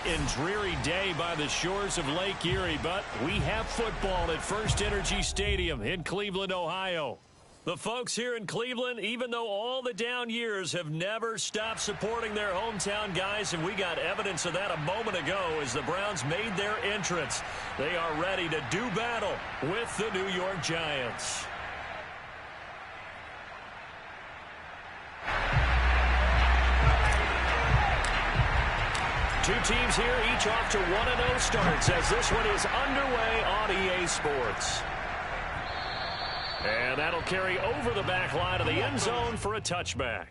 and dreary day by the shores of Lake Erie, but we have football at First Energy Stadium in Cleveland, Ohio. The folks here in Cleveland, even though all the down years, have never stopped supporting their hometown guys, and we got evidence of that a moment ago as the Browns made their entrance. They are ready to do battle with the New York Giants. Two teams here, each off to 1-0 starts as this one is underway on EA Sports. And that'll carry over the back line of the end zone for a touchback.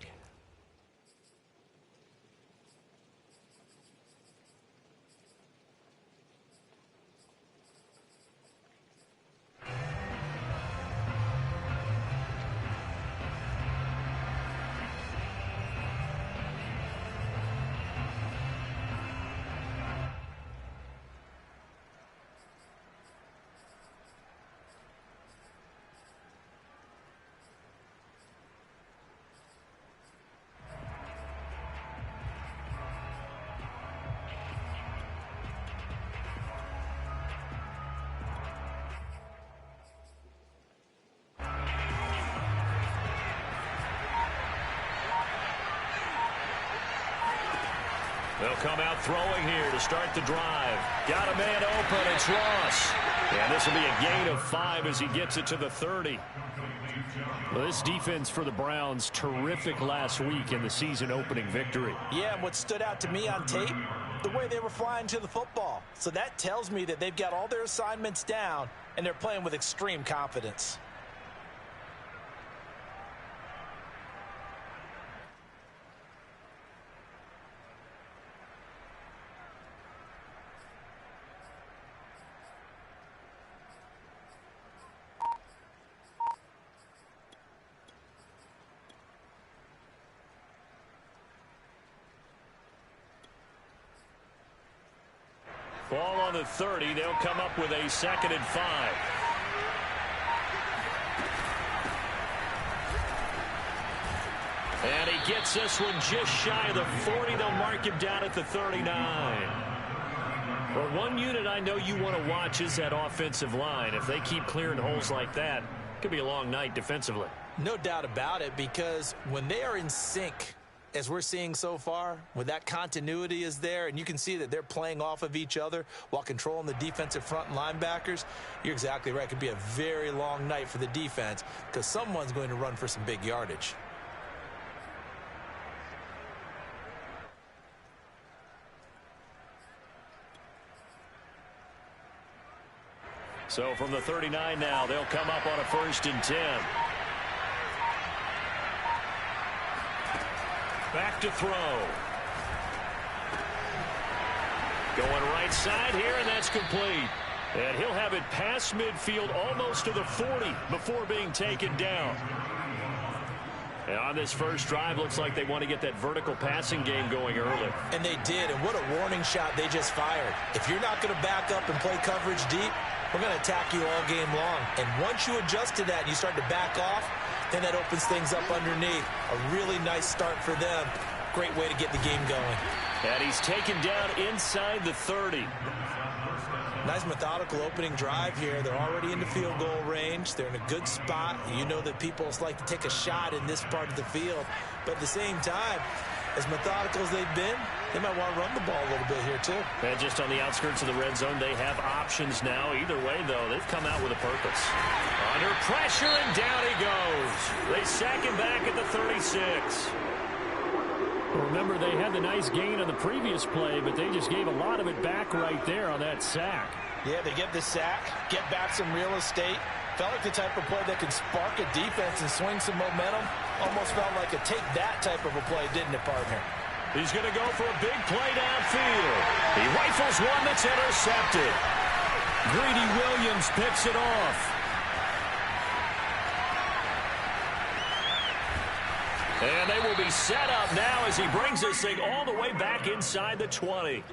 They'll come out throwing here to start the drive. Got a man open. It's Ross. And this will be a gain of 5 as he gets it to the 30. Well, this defense for the Browns, terrific last week in the season-opening victory. Yeah, and what stood out to me on tape, the way they were flying to the football. So that tells me that they've got all their assignments down, and they're playing with extreme confidence. Ball on the 30. They'll come up with a 2nd and 5. And he gets this one just shy of the 40. They'll mark him down at the 39. Well, one unit I know you want to watch is that offensive line. If they keep clearing holes like that, it could be a long night defensively. No doubt about it, because when they are in sync, as we're seeing so far, when that continuity is there and you can see that they're playing off of each other while controlling the defensive front and linebackers, you're exactly right. It could be a very long night for the defense because someone's going to run for some big yardage. So from the 39 now, they'll come up on a 1st and 10. Back to throw. Going right side here, and that's complete. And he'll have it past midfield almost to the 40 before being taken down. And on this first drive, looks like they want to get that vertical passing game going early. And they did, and what a warning shot they just fired. If you're not going to back up and play coverage deep, we're going to attack you all game long. And once you adjust to that and you start to back off, then that opens things up underneath. A really nice start for them. Great way to get the game going. And he's taken down inside the 30. Nice methodical opening drive here. They're already in the field goal range. They're in a good spot. You know that people like to take a shot in this part of the field. But at the same time, as methodical as they've been, they might want to run the ball a little bit here too. And just on the outskirts of the red zone, they have options now. Either way, though, they've come out with a purpose. Under pressure, and down he goes. They sack him back at the 36. Remember, they had the nice gain on the previous play, but they just gave a lot of it back right there on that sack. Yeah, they get the sack, get back some real estate. Felt like the type of play that can spark a defense and swing some momentum. Almost felt like a take that type of a play, didn't it, partner? He's going to go for a big play downfield. He rifles one that's intercepted. Greedy Williams picks it off. And they will be set up now as he brings this thing all the way back inside the 20.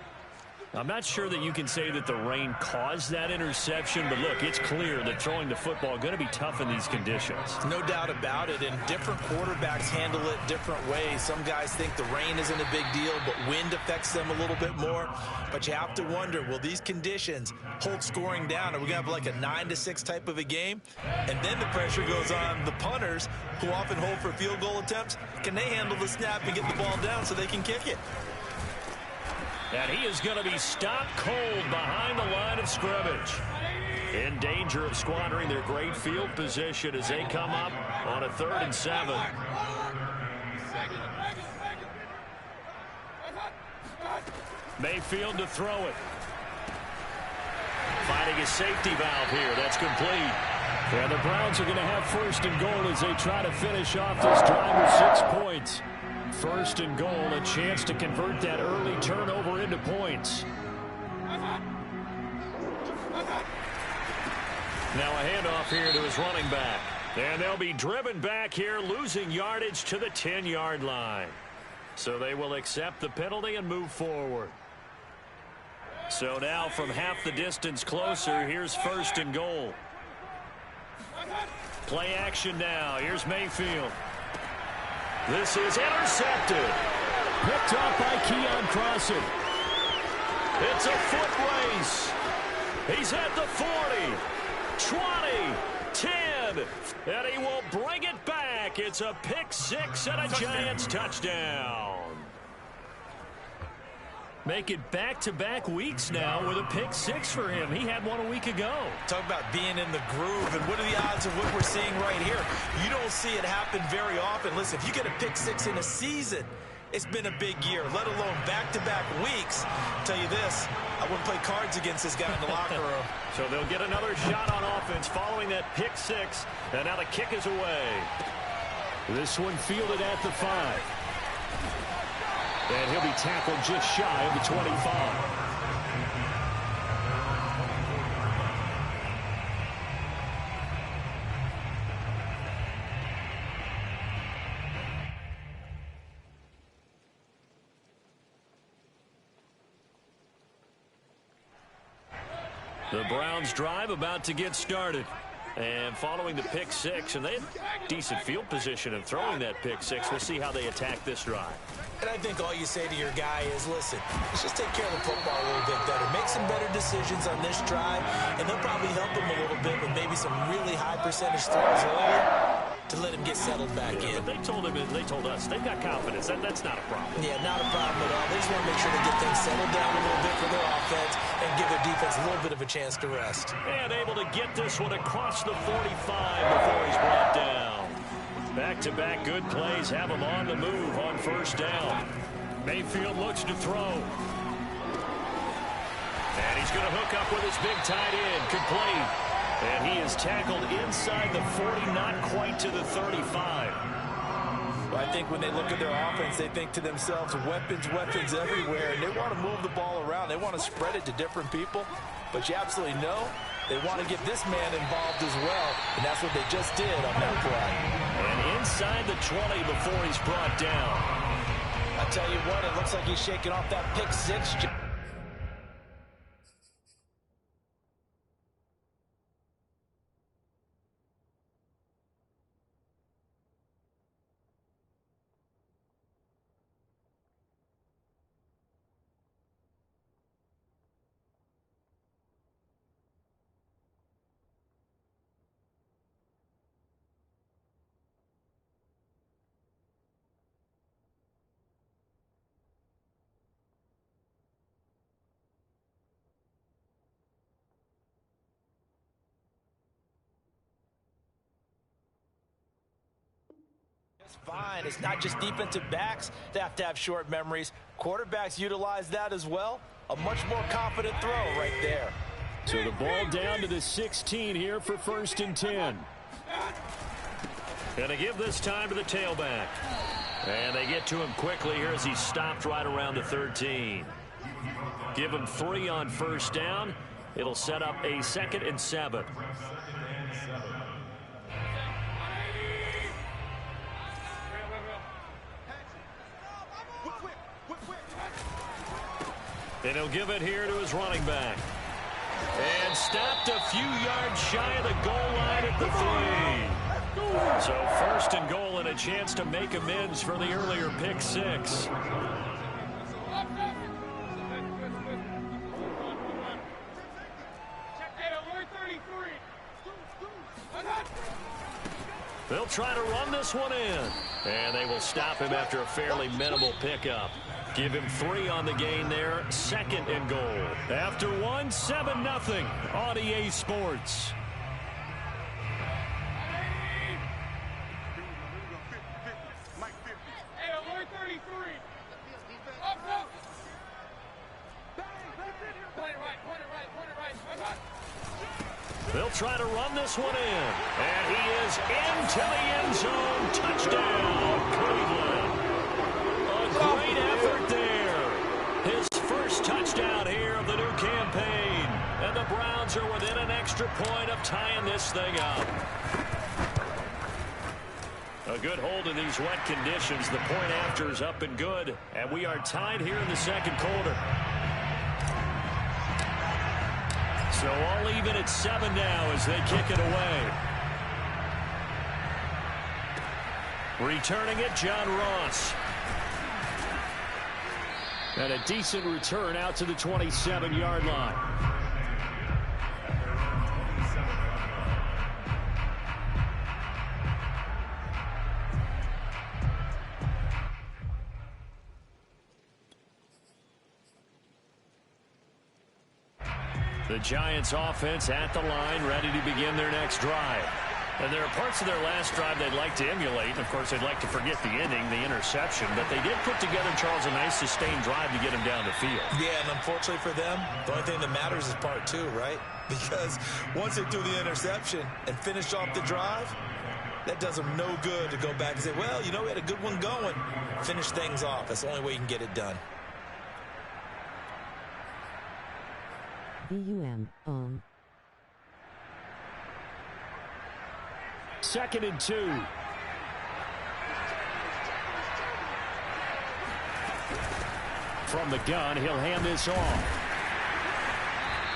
I'm not sure that you can say that the rain caused that interception, but look, it's clear that throwing the football going to be tough in these conditions. No doubt about it, and different quarterbacks handle it different ways. Some guys think the rain isn't a big deal, but wind affects them a little bit more. But you have to wonder, will these conditions hold scoring down? Are we going to have like a 9-6 type of a game? And then the pressure goes on the punters, who often hold for field goal attempts. Can they handle the snap and get the ball down so they can kick it? And he is going to be stopped cold behind the line of scrimmage. In danger of squandering their great field position as they come up on a 3rd and 7. Mayfield to throw it. Finding a safety valve here. That's complete. And the Browns are going to have 1st and goal as they try to finish off this drive with 6 points. 1st and goal, a chance to convert that early turnover into points. Now a handoff here to his running back. And they'll be driven back here, losing yardage to the 10-yard line. So they will accept the penalty and move forward. So now from half the distance closer, here's 1st and goal. Play action now. Here's Mayfield. This is intercepted. Picked off by Keon Crossen. It's a foot race. He's at the 40, 20, 10, and he will bring it back. It's a pick 6 and a Giants touchdown. Make it back-to-back weeks now with a pick 6 for him. He had one a week ago. Talk about being in the groove, and what are the odds of what we're seeing right here? You don't see it happen very often. Listen, if you get a pick 6 in a season, it's been a big year, let alone back-to-back weeks. I'll tell you this, I wouldn't play cards against this guy in the locker room. So they'll get another shot on offense following that pick 6, and now the kick is away. This one fielded at the 5. And he'll be tackled just shy of the 25. The Browns drive about to get started. And following the pick 6, and they have decent field position in throwing that pick 6. We'll see how they attack this drive. And I think all you say to your guy is, listen, let's just take care of the football a little bit better. Make some better decisions on this drive, and they'll probably help him a little bit with maybe some really high percentage throws earlier to let him get settled back in. But they told him, they told us, they've got confidence. That's not a problem. Yeah, not a problem at all. They just want to make sure they get things settled down a little bit for their offense and give their defense a little bit of a chance to rest. And able to get this one across the 45 before he's brought down. Back-to-back good plays have him on the move on 1st down. Mayfield looks to throw. And he's going to hook up with his big tight end, complete. And he is tackled inside the 40, not quite to the 35. Well, I think when they look at their offense, they think to themselves, weapons, weapons everywhere. And they want to move the ball around. They want to spread it to different people. But you absolutely know they want to get this man involved as well. And that's what they just did on that play. And inside the 20 before he's brought down. I tell you what, it looks like he's shaking off that pick 6. Fine. It's not just defensive backs that have to have short memories. Quarterbacks utilize that as well. A much more confident throw right there. So the ball down to the 16 here for 1st and 10. Going to give this time to the tailback. And they get to him quickly here as he's stopped right around the 13. Give him 3 on 1st down. It'll set up a 2nd and 7. And he'll give it here to his running back. And stopped a few yards shy of the goal line at the 3. So first and goal and a chance to make amends for the earlier pick 6. They'll try to run this one in. And they will stop him after a fairly minimal pickup. Give him 3 on the gain there. Second and goal. After 1, 7-0 on EA Sports. They'll try to run this one in. And he is into the end zone. Touchdown, Cleveland. A great effort there. His first touchdown here of the new campaign. And the Browns are within an extra point of tying this thing up. A good hold in these wet conditions. The point after is up and good. And we are tied here in the second quarter. So all even at 7 now as they kick it away. Returning it, John Ross. And a decent return out to the 27-yard line. The Giants offense at the line, ready to begin their next drive. And there are parts of their last drive they'd like to emulate. And of course, they'd like to forget the ending, the interception. But they did put together, Charles, a nice sustained drive to get them down the field. Yeah, and unfortunately for them, the only thing that matters is part 2, right? Because once they threw the interception and finished off the drive, that does them no good to go back and say, well, you know, we had a good one going. Finish things off. That's the only way you can get it done. VUM on. Second and 2. From the gun, he'll hand this off.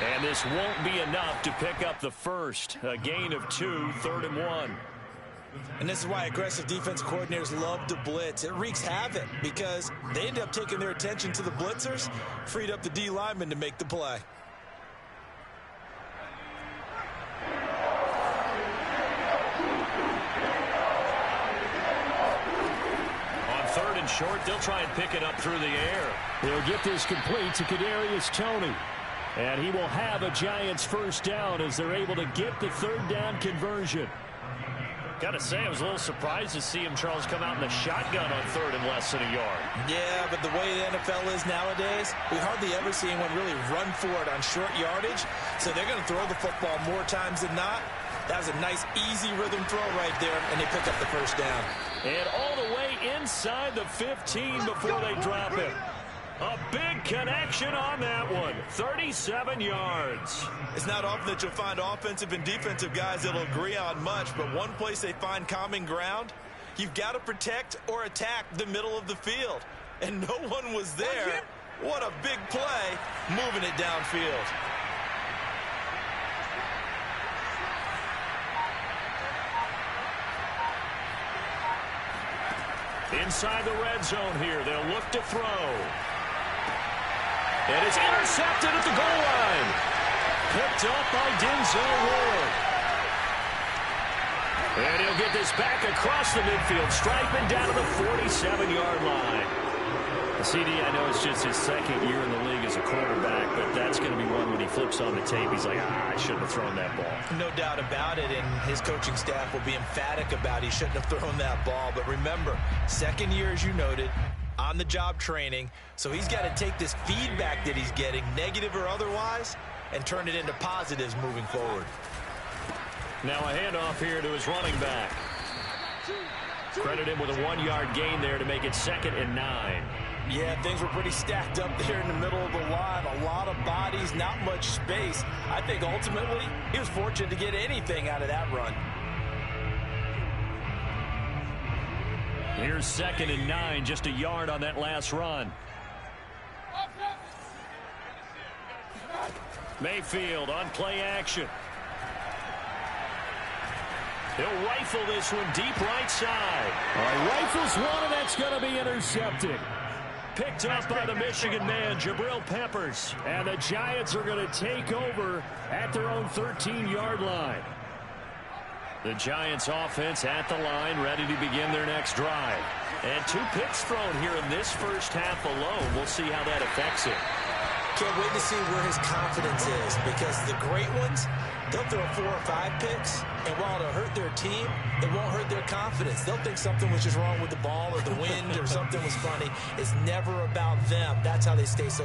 And this won't be enough to pick up the first. A gain of 2, 3rd and 1. And this is why aggressive defensive coordinators love to blitz. It wreaks havoc because they end up taking their attention to the blitzers, freed up the D lineman to make the play. Short, they'll try and pick it up through the air. They'll get this complete to Kadarius Toney. And he will have a Giants first down as they're able to get the 3rd down conversion. Got to say, I was a little surprised to see him, Charles, come out in the shotgun on 3rd and less than a yard. Yeah, but the way the NFL is nowadays, we hardly ever see anyone really run for it on short yardage. So they're going to throw the football more times than not. That was a nice, easy rhythm throw right there, and they pick up the first down. And all the way inside the 15 before they drop it. A big connection on that one. 37 yards. It's not often that you'll find offensive and defensive guys that'll agree on much, but one place they find common ground, you've got to protect or attack the middle of the field. And no one was there. What a big play, moving it downfield. Inside the red zone here, they'll look to throw. And it's intercepted at the goal line. Picked up by Denzel Ward. And he'll get this back across the midfield stripe and down to the 47-yard line. CD, I know it's just his 2nd year in the league as a quarterback, but that's going to be one when he flips on the tape. He's like, I shouldn't have thrown that ball. No doubt about it, and his coaching staff will be emphatic about he shouldn't have thrown that ball. But remember, 2nd year, as you noted, on-the-job training, so he's got to take this feedback that he's getting, negative or otherwise, and turn it into positives moving forward. Now a handoff here to his running back. Credit him with a 1-yard gain there to make it 2nd and 9. Yeah, things were pretty stacked up there in the middle of the line. A lot of bodies, not much space. I think ultimately he was fortunate to get anything out of that run. Here's 2nd and 9, just a yard on that last run. Mayfield on play action. He'll rifle this one deep right side. Rifles one, and that's going to be intercepted. Picked up by the Michigan man, Jabril Peppers. And the Giants are going to take over at their own 13-yard line. The Giants offense at the line, ready to begin their next drive. And 2 picks thrown here in this first half alone. We'll see how that affects it. Can't wait to see where his confidence is, because the great ones, they'll throw 4 or 5 picks, and while it'll hurt their team, it won't hurt their confidence. They'll think something was just wrong with the ball or the wind or something was funny. It's never about them. That's how they stay so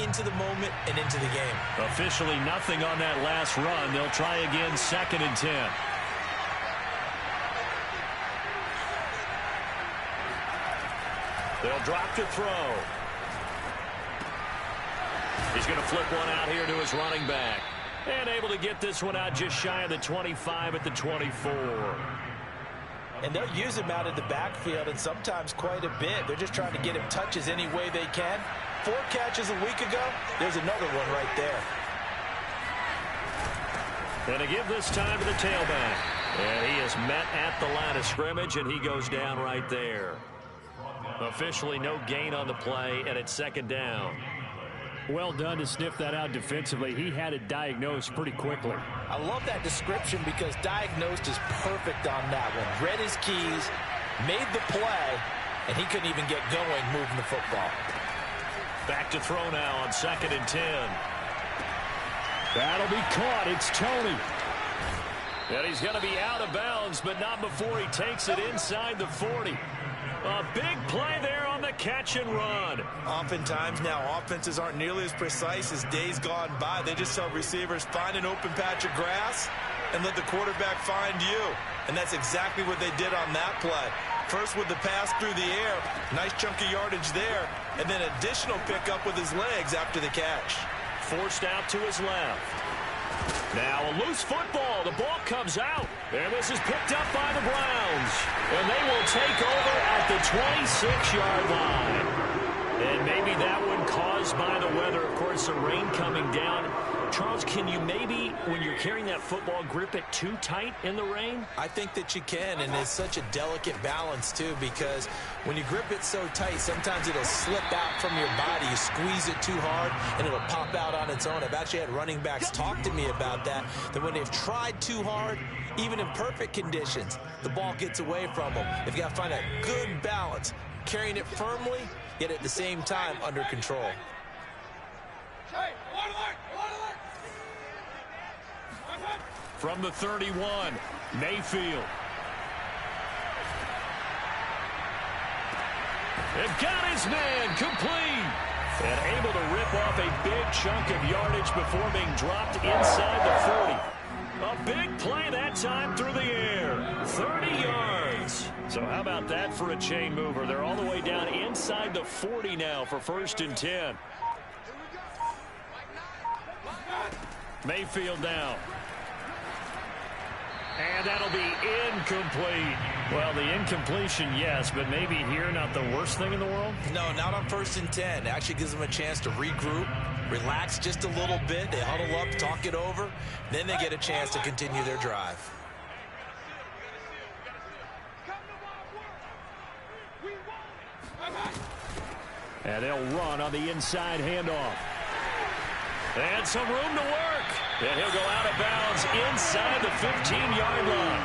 into the moment and into the game. Officially nothing on that last run. They'll try again, 2nd and 10. They'll drop to throw. He's going to flip one out here to his running back. And able to get this one out just shy of the 25 at the 24. And they'll use him out of the backfield, and sometimes quite a bit. They're just trying to get him touches any way they can. 4 catches a week ago. There's another one right there. And to give this time to the tailback. And he is met at the line of scrimmage, and he goes down right there. Officially no gain on the play, and it's 2nd down. Well done to sniff that out defensively. He had it diagnosed pretty quickly. I love that description, because diagnosed is perfect on that one. Read his keys, made the play, and he couldn't even get going moving the football. Back to throw now on 2nd and 10. That'll be caught. It's Tony. And he's going to be out of bounds, but not before he takes it inside the 40. A big play there on the catch and run. Oftentimes now, offenses aren't nearly as precise as days gone by. They just tell receivers, find an open patch of grass and let the quarterback find you. And that's exactly what they did on that play. First with the pass through the air, nice chunk of yardage there, and then additional pickup with his legs after the catch. Forced out to his left. Now a loose football. The ball comes out. And this is picked up by the Browns. And they will take over at the 26-yard line. And maybe that one caused by the weather. Of course, the rain coming down. Charles, can you maybe, when you're carrying that football, grip it too tight in the rain? I think that you can, and it's such a delicate balance, too, because when you grip it so tight, sometimes it'll slip out from your body. You squeeze it too hard, and it'll pop out on its own. I've actually had running backs talk to me about that when they've tried too hard, even in perfect conditions, the ball gets away from them. They've got to find a good balance, carrying it firmly, yet at the same time under control. From the 31, Mayfield. And got his man complete. And able to rip off a big chunk of yardage before being dropped inside the 40. A big play that time through the air. 30 yards. So how about that for a chain mover? They're all the way down inside the 40 now for 1st and 10. Mayfield down. And that'll be incomplete. Well, the incompletion, yes, but maybe here not the worst thing in the world? No, not on 1st and 10. It actually gives them a chance to regroup, relax just a little bit. They huddle up, talk it over. Then they get a chance to continue their drive. And they'll run on the inside handoff. And some room to work. And he'll go out of bounds inside the 15-yard line.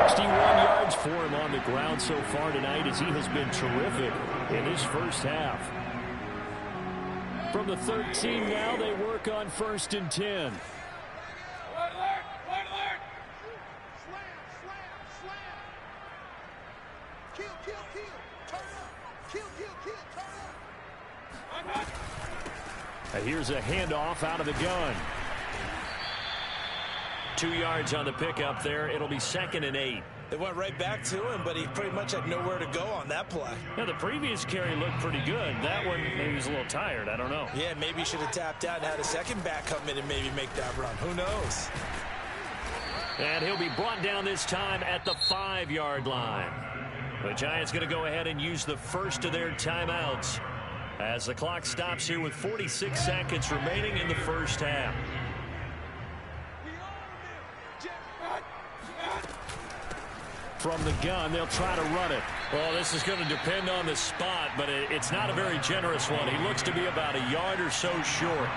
61 yards for him on the ground so far tonight, as he has been terrific in his first half. From the 13 now, they work on 1st and 10. Here's a handoff out of the gun. 2 yards on the pickup there. It'll be 2nd and 8. They went right back to him, but he pretty much had nowhere to go on that play. Now, the previous carry looked pretty good. That one, maybe he was a little tired. I don't know. Yeah, maybe he should have tapped out and had a second back come in and maybe make that run. Who knows? And he'll be brought down this time at the 5-yard line. The Giants going to go ahead and use the first of their timeouts as the clock stops here with 46 seconds remaining in the first half. From the gun, they'll try to run it. Well, this is going to depend on the spot, but it's not a very generous one. He looks to be about a yard or so short.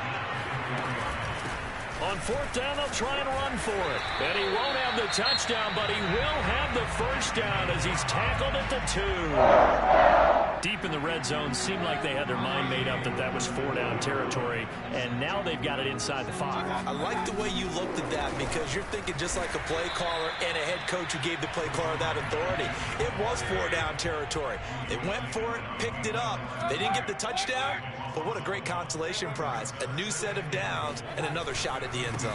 On fourth down, they'll try and run for it. And he won't have the touchdown, but he will have the first down as he's tackled at the 2. Deep in the red zone, seemed like they had their mind made up that was 4-down territory, and now they've got it inside the 5. I like the way you looked at that because you're thinking just like a play caller and a head coach who gave the play caller that authority. It was 4-down territory. They went for it, picked it up. They didn't get the touchdown, but what a great consolation prize. A new set of downs and another shot at the end zone.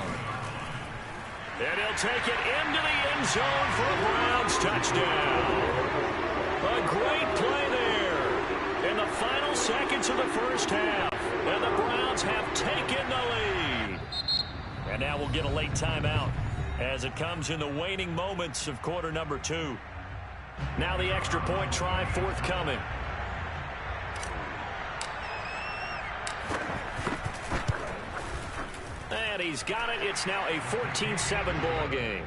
And he'll take it into the end zone for a Browns touchdown. A great play there in the final seconds of the first half. And the Browns have taken the lead. And now we'll get a late timeout as it comes in the waning moments of quarter number 2. Now the extra point try forthcoming. And he's got it. It's now a 14-7 ball game.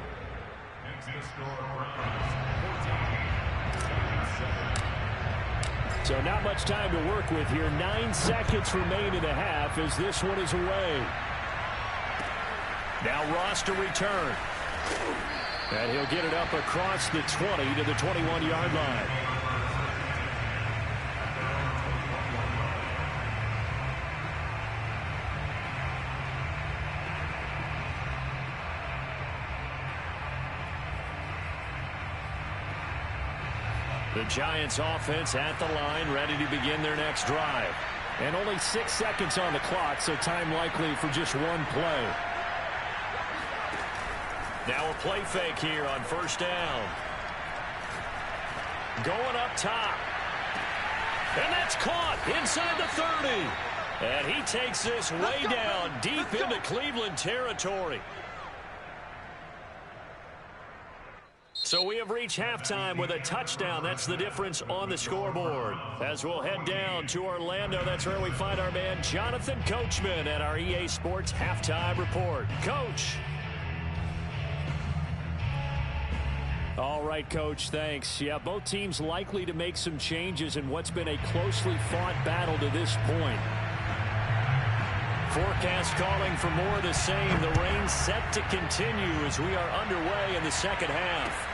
So not much time to work with here. 9 seconds remain in the half as this one is away. Now Ross to return. And he'll get it up across the 20 to the 21-yard line. The Giants offense at the line, ready to begin their next drive. And only 6 seconds on the clock, so time likely for just one play. Now a play fake here on first down. Going up top. And that's caught inside the 30. And he takes this way down deep into Cleveland territory. So we have reached halftime with a touchdown. That's the difference on the scoreboard. As we'll head down to Orlando, that's where we find our man Jonathan Coachman at our EA Sports Halftime Report. Coach. All right, Coach, thanks. Yeah, both teams likely to make some changes in what's been a closely fought battle to this point. Forecast calling for more of the same. The rain set to continue as we are underway in the second half.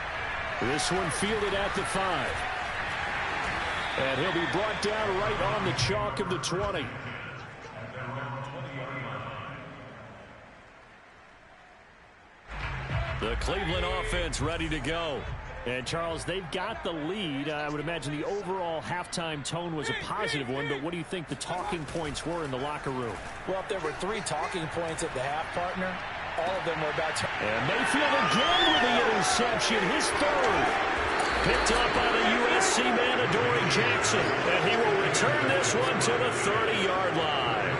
This one fielded at the 5. And he'll be brought down right on the chalk of the 20. The Cleveland offense ready to go. And, Charles, they've got the lead. I would imagine the overall halftime tone was a positive one, but what do you think the talking points were in the locker room? Well, if there were 3 talking points at the half, partner, all of them were about... And Mayfield again with the interception, his 3rd. Picked up by the USC man, Adoree Jackson. And he will return this one to the 30-yard line.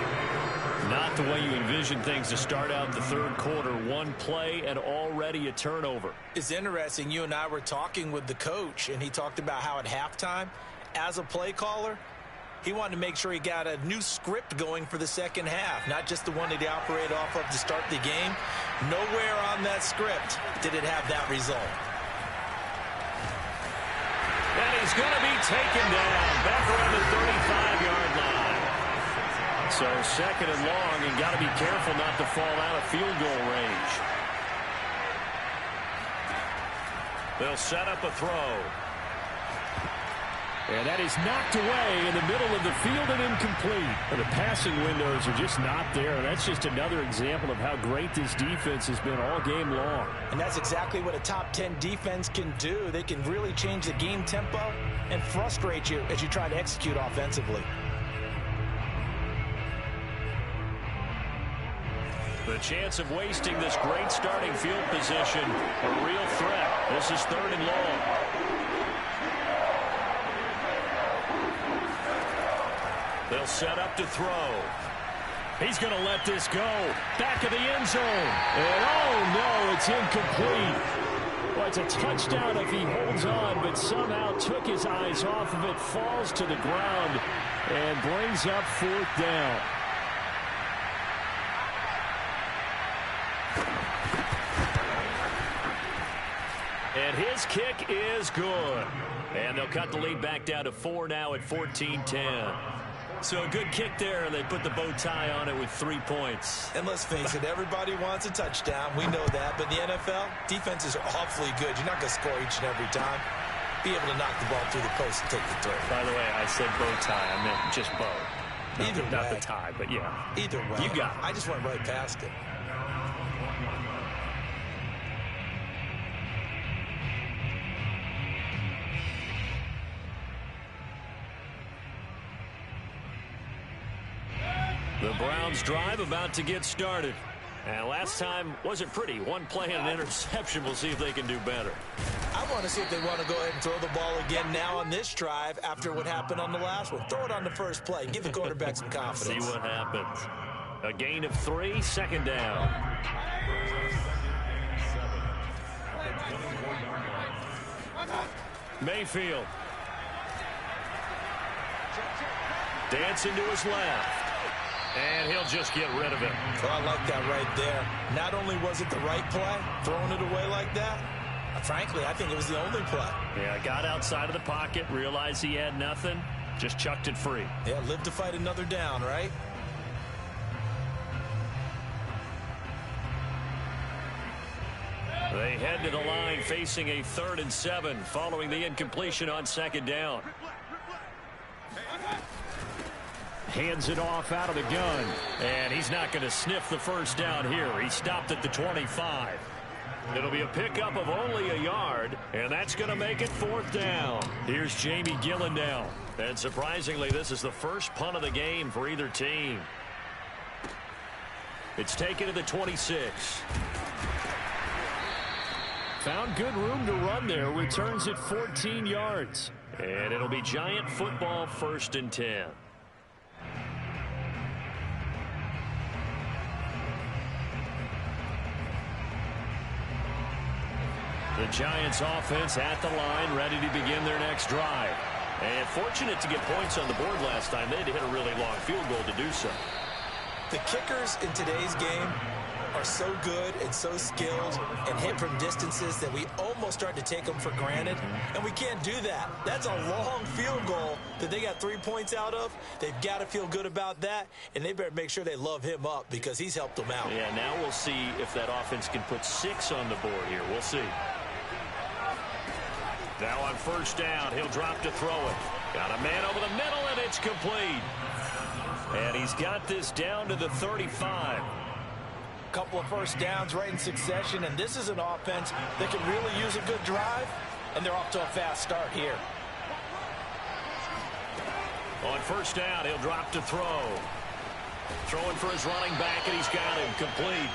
Not the way you envision things to start out the third quarter. One play and already a turnover. It's interesting. You and I were talking with the coach, and he talked about how at halftime, as a play caller, he wanted to make sure he got a new script going for the second half, not just the one that he operated off of to start the game. Nowhere on that script did it have that result. And he's going to be taken down back around the 35-yard line. So second and long, and got to be careful not to fall out of field goal range. They'll set up a throw. And that is knocked away in the middle of the field and incomplete. And the passing windows are just not there. And that's just another example of how great this defense has been all game long. And that's exactly what a top 10 defense can do. They can really change the game tempo and frustrate you as you try to execute offensively. The chance of wasting this great starting field position, a real threat. This is 3rd and long. They'll set up to throw. He's going to let this go. Back of the end zone. And oh no, it's incomplete. Well, it's a touchdown if he holds on, but somehow took his eyes off of it, falls to the ground, and brings up 4th down. And his kick is good. And they'll cut the lead back down to 4 now at 14-10. So a good kick there, and they put the bow tie on it with 3 points. And let's face it, everybody wants a touchdown. We know that. But in the NFL, defenses are awfully good. You're not going to score each and every time. Be able to knock the ball through the post and take the throw. By the way, I said bow tie. I meant just bow. Either way. Not the tie, but yeah. Either way. You got it. I just went right past it. The Browns drive about to get started. And last time wasn't pretty. One play and an interception. We'll see if they can do better. I want to see if they want to go ahead and throw the ball again now on this drive after what happened on the last one. Throw it on the first play. Give the quarterback some confidence. See what happens. A gain of 3, 2nd down. Mayfield. Dancing to his left. And he'll just get rid of it. Oh, I like that right there. Not only was it the right play, throwing it away like that, frankly, I think it was the only play. Yeah, got outside of the pocket, realized he had nothing, just chucked it free. Yeah, live to fight another down, right? They head to the line facing a 3rd and 7 following the incompletion on 2nd down. Hands it off out of the gun. And he's not going to sniff the first down here. He stopped at the 25. It'll be a pickup of only a yard, and that's going to make it 4th down. Here's Jamie Gillen now. And surprisingly, this is the first punt of the game for either team. It's taken to the 26. Found good room to run there. Returns it 14 yards. And it'll be Giant football, 1st and 10. The Giants offense at the line, ready to begin their next drive. And fortunate to get points on the board last time. They had to hit a really long field goal to do so. The kickers in today's game are so good and so skilled and hit from distances that we almost start to take them for granted. And we can't do that. That's a long field goal that they got 3 points out of. They've got to feel good about that, and they better make sure they love him up because he's helped them out. Yeah, now we'll see if that offense can put 6 on the board here. We'll see. Now on 1st down, he'll drop to throw it. Got a man over the middle, and it's complete. And he's got this down to the 35. Couple of first downs right in succession, and this is an offense that can really use a good drive, and they're off to a fast start here. On 1st down, he'll drop to throw. Throwing for his running back, and he's got him complete.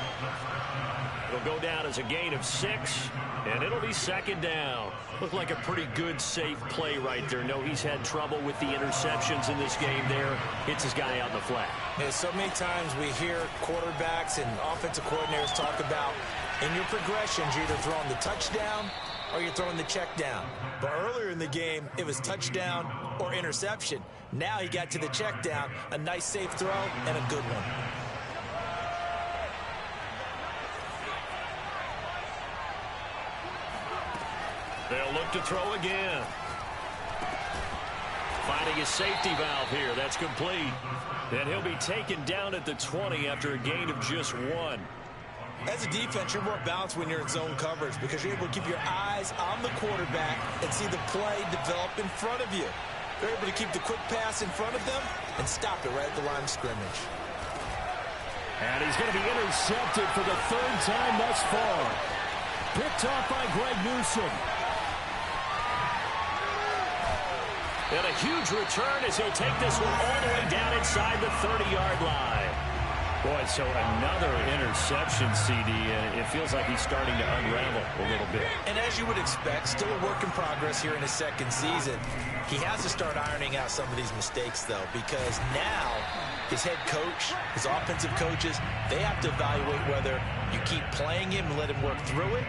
It'll go down as a gain of 6, and it'll be 2nd down. Looked like a pretty good, safe play right there. No, he's had trouble with the interceptions in this game there. Hits his guy out in the flat. Yeah, so many times we hear quarterbacks and offensive coordinators talk about in your progressions, you're either throwing the touchdown or you're throwing the check down. But earlier in the game, it was touchdown or interception. Now he got to the check down, a nice safe throw, and a good one. They'll look to throw again. Finding his safety valve here. That's complete. And he'll be taken down at the 20 after a gain of just 1. As a defense, you're more balanced when you're in zone coverage because you're able to keep your eyes on the quarterback and see the play develop in front of you. They're able to keep the quick pass in front of them and stop it right at the line of scrimmage. And he's going to be intercepted for the 3rd time thus far. Picked off by Greg Newsome. And a huge return as he'll take this one all the way down inside the 30-yard line. Boy, so another interception, CD, and it feels like he's starting to unravel a little bit. And as you would expect, still a work in progress here in his 2nd season. He has to start ironing out some of these mistakes, though, because now his head coach, his offensive coaches, they have to evaluate whether you keep playing him and let him work through it,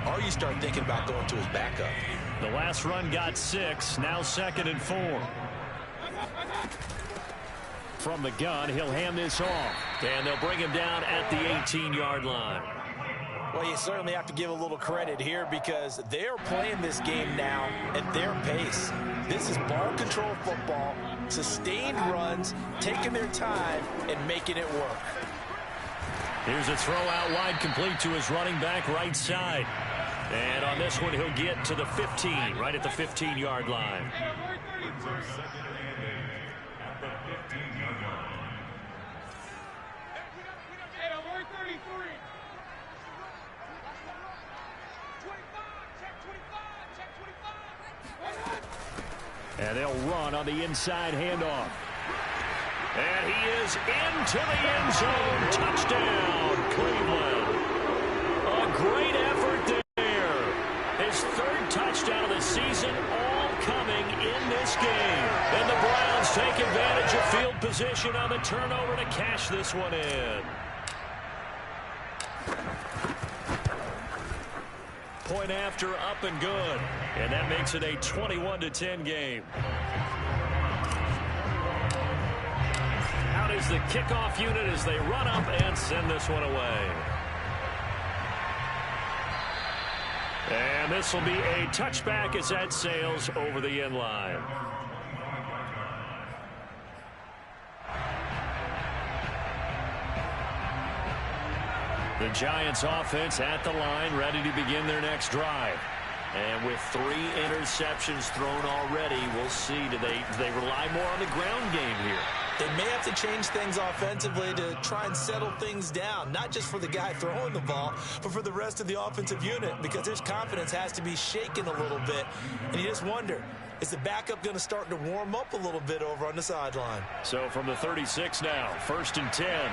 or you start thinking about going to his backup. The last run got 6, now 2nd and 4. From the gun, he'll hand this off, and they'll bring him down at the 18-yard line. Well, you certainly have to give a little credit here because they're playing this game now at their pace. This is ball control football, sustained runs, taking their time, and making it work. Here's a throw out wide, complete to his running back right side. And on this one, he'll get to the 15, right at the 15-yard line. And they'll run on the inside handoff. And he is into the end zone. Touchdown, Cleveland. A great effort there. His 3rd touchdown of the season, all coming in this game. And the Browns take advantage of field position on the turnover to cash this one in. Point after, up and good. And that makes it a 21-10 game. Out is the kickoff unit as they run up and send this one away. And this will be a touchback as that sails over the end line. The Giants offense at the line, ready to begin their next drive. And with 3 interceptions thrown already, we'll see, do they rely more on the ground game here? They may have to change things offensively to try and settle things down, not just for the guy throwing the ball, but for the rest of the offensive unit, because his confidence has to be shaken a little bit. And you just wonder, is the backup going to start to warm up a little bit over on the sideline? So from the 36 now, 1st and 10.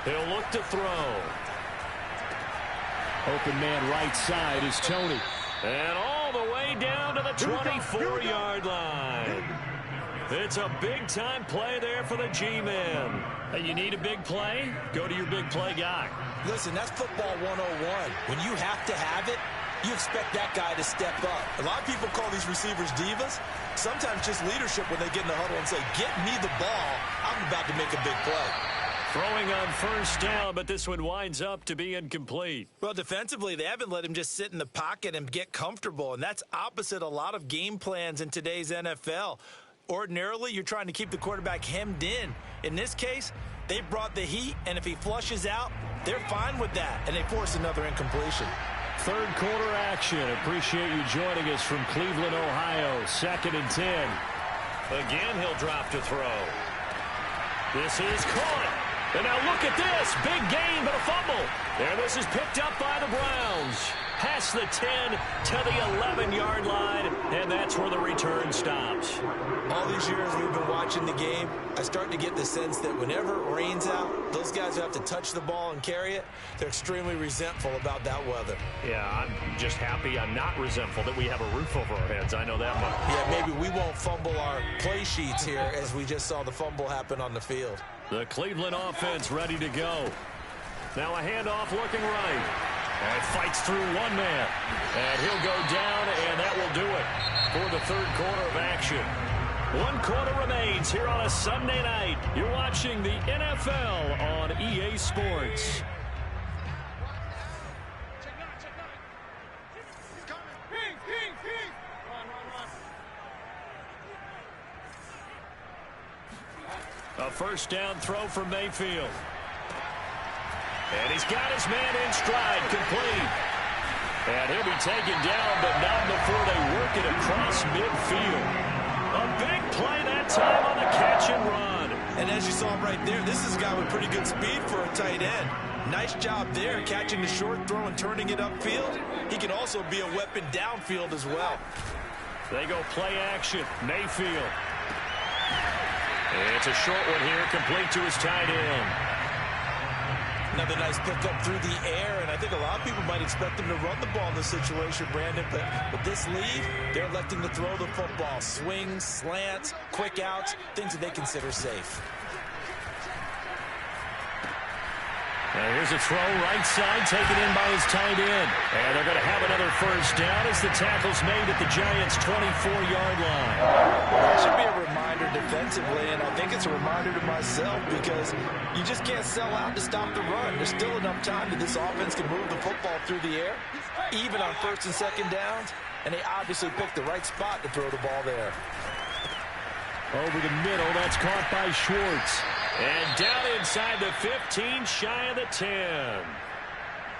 He'll look to throw. Open man right side is Tony. And all the way down to the 24-yard line. It's a big-time play there for the G-men. Hey, you need a big play? Go to your big play guy. Listen, that's football 101. When you have to have it, you expect that guy to step up. A lot of people call these receivers divas. Sometimes just leadership when they get in the huddle and say, get me the ball. I'm about to make a big play. Throwing on 1st down, but this one winds up to be incomplete. Well, defensively, they haven't let him just sit in the pocket and get comfortable, and that's opposite a lot of game plans in today's NFL. Ordinarily, you're trying to keep the quarterback hemmed in. In this case, they brought the heat, and if he flushes out, they're fine with that, and they force another incompletion. 3rd quarter action. Appreciate you joining us from Cleveland, Ohio. 2nd and 10. Again, he'll drop to throw. This is caught. And now look at this. Big gain, but a fumble. And this is picked up by the Browns. Past the 10 to the 11-yard line, and that's where the return stops. All these years we've been watching the game, I start to get the sense that whenever it rains out, those guys who have to touch the ball and carry it, they're extremely resentful about that weather. Yeah, I'm just happy I'm not resentful that we have a roof over our heads. I know that much. Yeah, maybe we won't fumble our play sheets here as we just saw the fumble happen on the field. The Cleveland offense ready to go. Now a handoff looking right. And fights through one man. And he'll go down, and that will do it for the 3rd quarter of action. 1 quarter remains here on a Sunday night. You're watching the NFL on EA Sports. A 1st down throw from Mayfield. And he's got his man in stride, complete. And he'll be taken down, but not before they work it across midfield. A big play that time on the catch and run. And as you saw right there, this is a guy with pretty good speed for a tight end. Nice job there, catching the short throw and turning it upfield. He can also be a weapon downfield as well. They go play action. Mayfield. It's a short one here, complete to his tight end. Another nice pickup through the air, and I think a lot of people might expect him to run the ball in this situation, Brandon, but with this lead, they're electing to throw the football. Swings, slants, quick outs, things that they consider safe. Now here's a throw right side taken in by his tight end. And they're going to have another first down as the tackle's made at the Giants' 24-yard line. Well, that should be a reminder defensively, and I think it's a reminder to myself because you just can't sell out to stop the run. There's still enough time that this offense can move the football through the air, even on first and second downs, and they obviously picked the right spot to throw the ball there. Over the middle, that's caught by Schwartz. And down inside the 15, shy of the 10.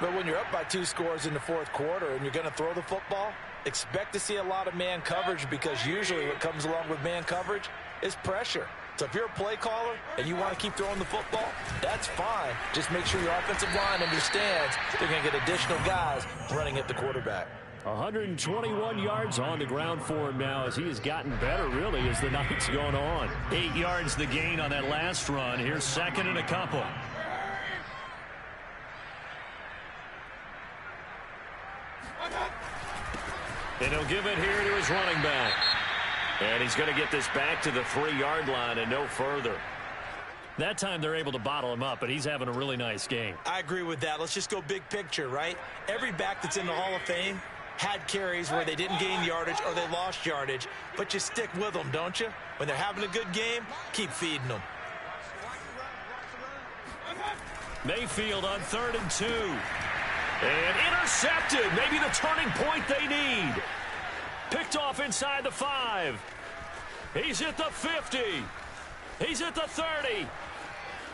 But when you're up by 2 scores in the fourth quarter and you're going to throw the football, expect to see a lot of man coverage because usually what comes along with man coverage is pressure. So if you're a play caller and you want to keep throwing the football, that's fine. Just make sure your offensive line understands they're going to get additional guys running at the quarterback. 121 yards on the ground for him now as he has gotten better, really, as the night's gone on. 8 yards the gain on that last run. Here's second and a couple. And he'll give it here to his running back. And he's going to get this back to the 3-yard line and no further. That time they're able to bottle him up, but he's having a really nice game. I agree with that. Let's just go big picture, right? Every back that's in the Hall of Fame had carries where they didn't gain yardage or they lost yardage, but you stick with them, don't you? When they're having a good game, keep feeding them. Mayfield on 3rd and 2. And intercepted. Maybe the turning point they need. Picked off inside the 5. He's at the 50. He's at the 30.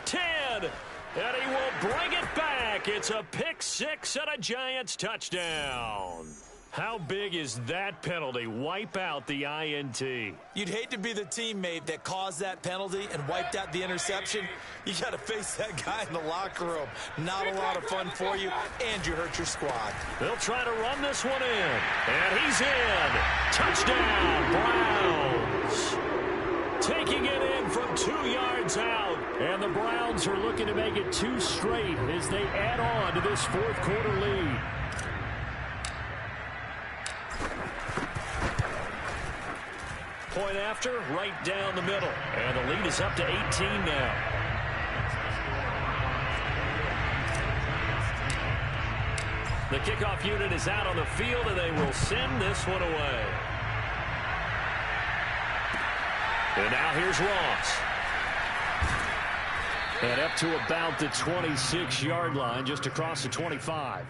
10. And he will bring it back. It's a pick 6 and a Giants touchdown. How big is that penalty? Wipe out the INT. You'd hate to be the teammate that caused that penalty and wiped out the interception. You got to face that guy in the locker room. Not a lot of fun for you, and you hurt your squad. They'll try to run this one in. And he's in. Touchdown, Browns. Taking it in from 2 yards out. And the Browns are looking to make it 2 straight as they add on to this fourth quarter lead. Point after, right down the middle. And the lead is up to 18 now. The kickoff unit is out on the field, and they will send this one away. And now here's Ross. And up to about the 26-yard line, just across the 25.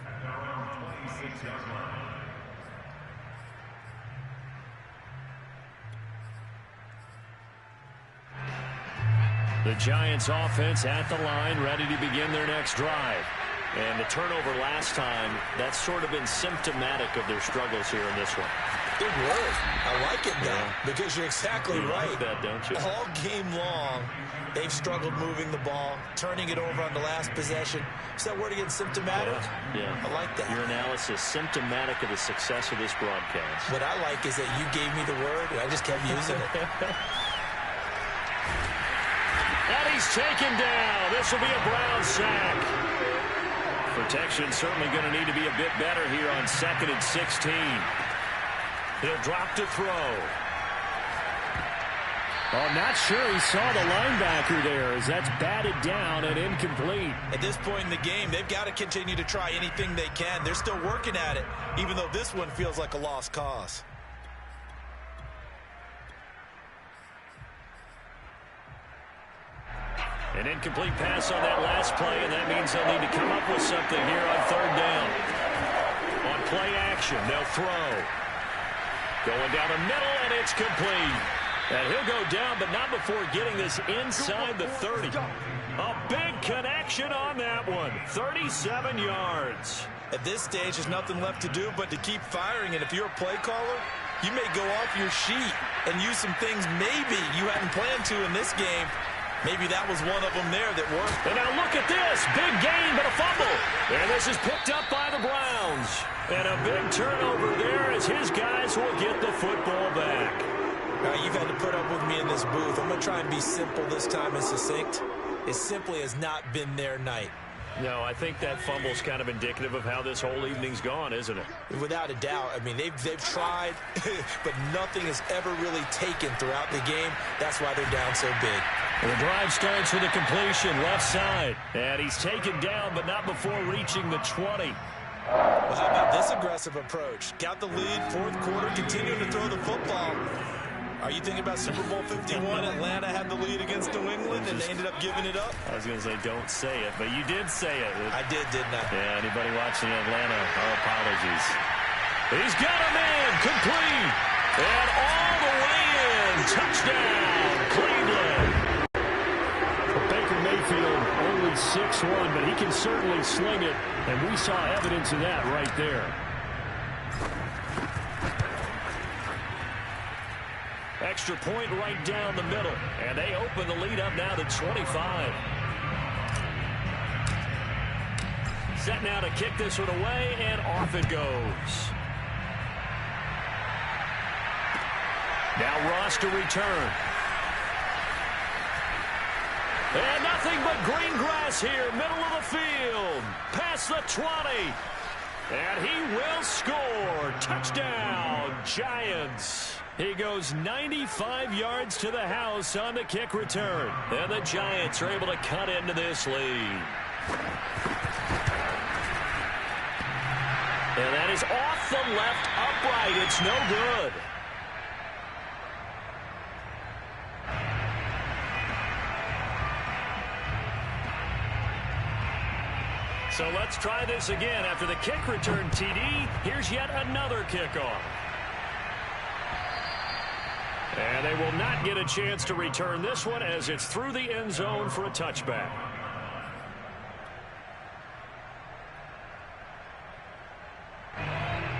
The Giants offense at the line, ready to begin their next drive. And the turnover last time, that's sort of been symptomatic of their struggles here in this one. Good word. I like it, though, because you're exactly right. Like that, don't you? All game long, they've struggled moving the ball, turning it over on the last possession. Is that word again, symptomatic? Yeah. I like that. Your analysis, symptomatic of the success of this broadcast. What I like is that you gave me the word, and I just kept using it. And he's taken down. This will be a Brown sack. Protection certainly going to need to be a bit better here on 2nd and 16. He'll drop to throw. I'm not sure he saw the linebacker there as that's batted down and incomplete. At this point in the game, they've got to continue to try anything they can. They're still working at it, even though this one feels like a lost cause. An incomplete pass on that last play, and that means they'll need to come up with something here on 3rd down. On play action, they'll throw. Going down the middle, and it's complete. And he'll go down, but not before getting this inside the 30. A big connection on that one. 37 yards. At this stage, there's nothing left to do but to keep firing. And if you're a play caller, you may go off your sheet and use some things maybe you hadn't planned to in this game. Maybe that was one of them there that worked. And now look at this. Big gain, but a fumble. And this is picked up by the Browns. And a big turnover there as his guys will get the football back. You've had to put up with me in this booth. I'm going to try and be simple this time and succinct. It simply has not been their night. No, I think that fumble's kind of indicative of how this whole evening's gone, isn't it? Without a doubt. I mean, they've tried, but nothing has ever really taken throughout the game. That's why they're down so big. The drive starts with a completion left side. And he's taken down, but not before reaching the 20. Well, how about this aggressive approach? Got the lead, fourth quarter, continuing to throw the football. Are you thinking about Super Bowl 51? Atlanta had the lead against New England, and they ended up giving it up? I was going to say don't say it, but you did say it. I did, didn't I? Yeah, anybody watching Atlanta, our apologies. He's got a man, complete, and all the way in. Touchdown, Cleveland. Baker Mayfield only 6'1", but he can certainly sling it, and we saw evidence of that right there. Extra point right down the middle, and they open the lead up now to 25. Set now to kick this one away, and off it goes. Now Ross to return. And nothing but green grass here, middle of the field. Past the 20. And he will score. Touchdown, Giants. He goes 95 yards to the house on the kick return. And the Giants are able to cut into this lead. And that is off the left upright. It's no good. So let's try this again. After the kick return TD, here's yet another kickoff. And they will not get a chance to return this one as it's through the end zone for a touchback.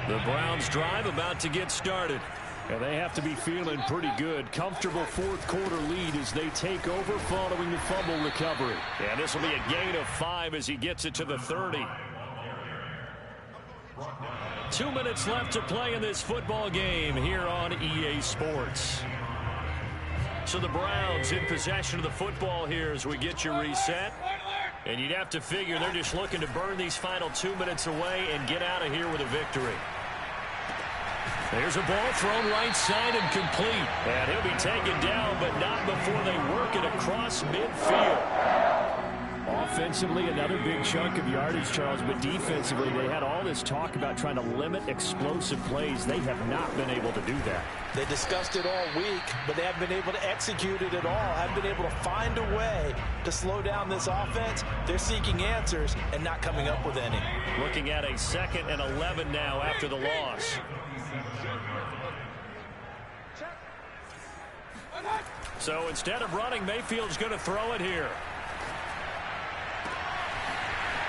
The Browns drive about to get started. And they have to be feeling pretty good. Comfortable fourth quarter lead as they take over following the fumble recovery. And this will be a gain of 5 as he gets it to the 30. 2 minutes left to play in this football game here on EA Sports. So the Browns in possession of the football here as we get you reset. And you'd have to figure they're just looking to burn these final 2 minutes away and get out of here with a victory. There's a ball thrown right side and complete. And he'll be taken down, but not before they work it across midfield. Offensively, another big chunk of yardage, Charles, but defensively, they had all this talk about trying to limit explosive plays. They have not been able to do that. They discussed it all week, but they haven't been able to execute it at all, haven't been able to find a way to slow down this offense. They're seeking answers and not coming up with any. Looking at a 2nd and 11 now after the loss. So instead of running, Mayfield's going to throw it here.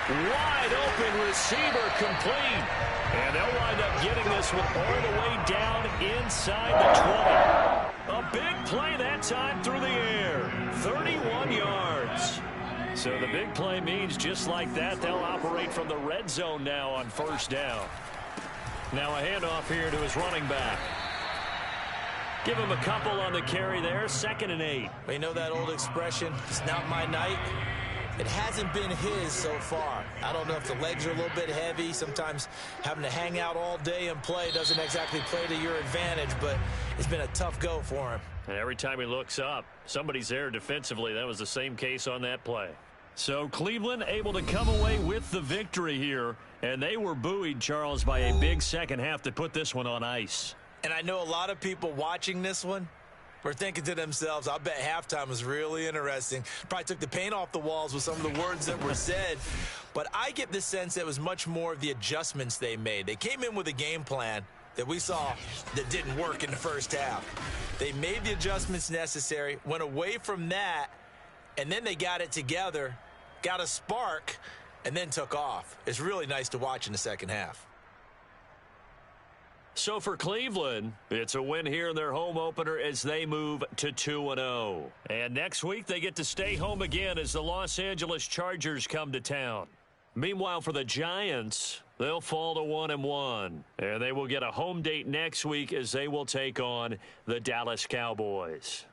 Wide open receiver complete. And they'll wind up getting this one all the way down inside the 20. A big play that time through the air. 31 yards. So the big play means just like that, they'll operate from the red zone now on first down. Now a handoff here to his running back. Give him a couple on the carry there. 2nd and 8. Well, you know that old expression, it's not my night. It hasn't been his so far. I don't know if the legs are a little bit heavy. Sometimes having to hang out all day and play doesn't exactly play to your advantage, but it's been a tough go for him. And every time he looks up, somebody's there defensively. That was the same case on that play. So Cleveland able to come away with the victory here, and they were buoyed, Charles, by a big second half to put this one on ice. And I know a lot of people watching this one were thinking to themselves, I bet halftime was really interesting. Probably took the paint off the walls with some of the words that were said. But I get the sense that it was much more of the adjustments they made. They came in with a game plan that we saw that didn't work in the first half. They made the adjustments necessary, went away from that, and then they got it together, got a spark, and then took off. It's really nice to watch in the second half. So for Cleveland, it's a win here in their home opener as they move to 2-0. And next week, they get to stay home again as the Los Angeles Chargers come to town. Meanwhile, for the Giants, they'll fall to 1-1. And they will get a home date next week as they will take on the Dallas Cowboys.